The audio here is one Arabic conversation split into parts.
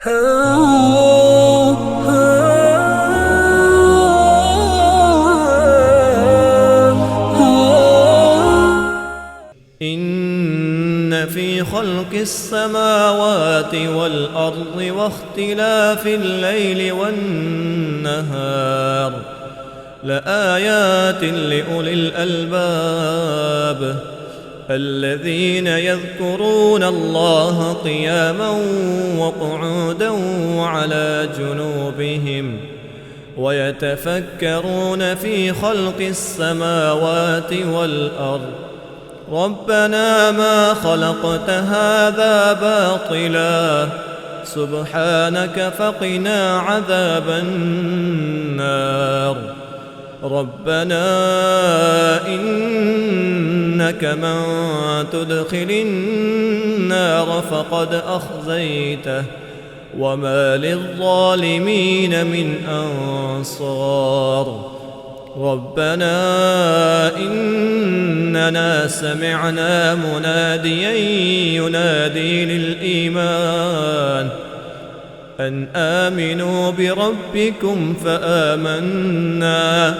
إن في خلق السماوات والأرض واختلاف الليل والنهار لآيات لأولي الألباب الذين يذكرون الله قياما وقعودا وعلى جنوبهم ويتفكرون في خلق السماوات والأرض ربنا ما خلقت هذا باطلا سبحانك فقنا عذاب النار ربنا إنك من تدخل النار فقد أخزيته وما للظالمين من أنصار ربنا إننا سمعنا مناديا ينادي للإيمان أن آمنوا بربكم فآمنا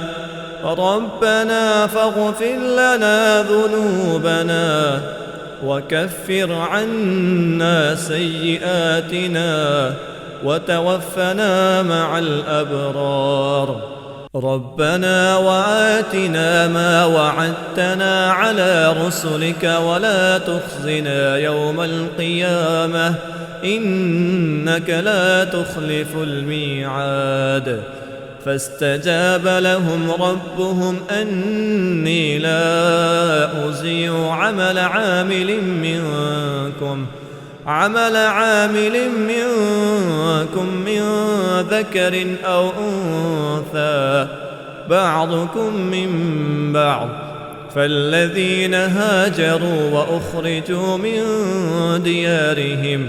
ربنا فاغفر لنا ذنوبنا وكفر عنا سيئاتنا وتوفنا مع الأبرار ربنا وآتنا ما وعدتنا على رسلك ولا تخزنا يوم القيامة إنك لا تخلف الميعاد فاستجاب لهم ربهم أني لا أضيع عمل عامل منكم من ذكر أو أنثى بعضكم من بعض فالذين هاجروا وأخرجوا من ديارهم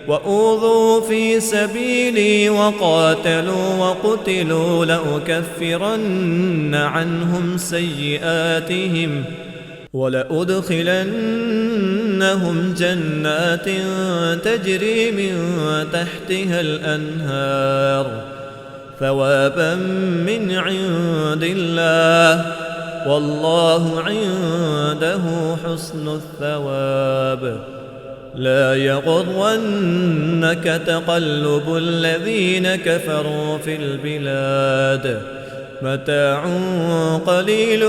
وأوذوا في سبيلي وقاتلوا وقتلوا لأكفرن عنهم سيئاتهم ولأدخلنهم جنات تجري من تحتها الأنهار ثوابا من عند الله والله عنده حسن الثواب لا يغرنك تقلب الذين كفروا في البلاد متاع قليل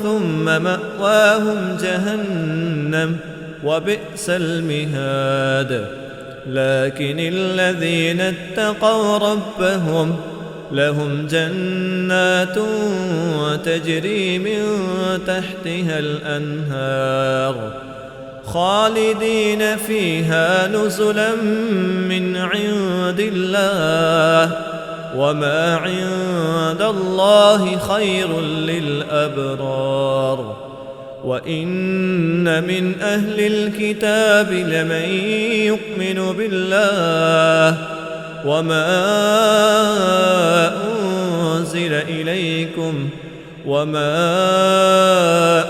ثم مأواهم جهنم وبئس المهاد لكن الذين اتقوا ربهم لهم جنات تجري من تحتها الأنهار خالدين فيها نزلا من عند الله وما عند الله خير للأبرار وإن من أهل الكتاب لمن يؤمن بالله وما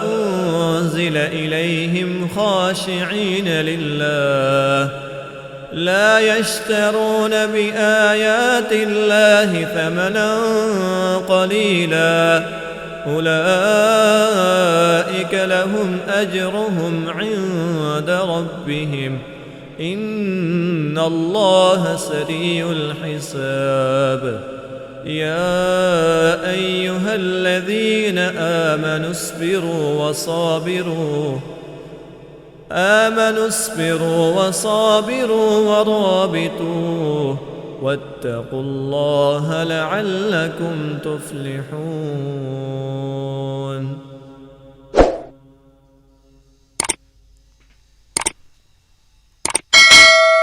أنزل إليهم خاشعين لله لا يشترون بآيات الله ثمنا قليلا أولئك لهم أجرهم عند ربهم إن الله سريع الحساب يا أيها الذين آمنوا اصبروا وصابروا ورابطوا واتقوا الله لعلكم تفلحون.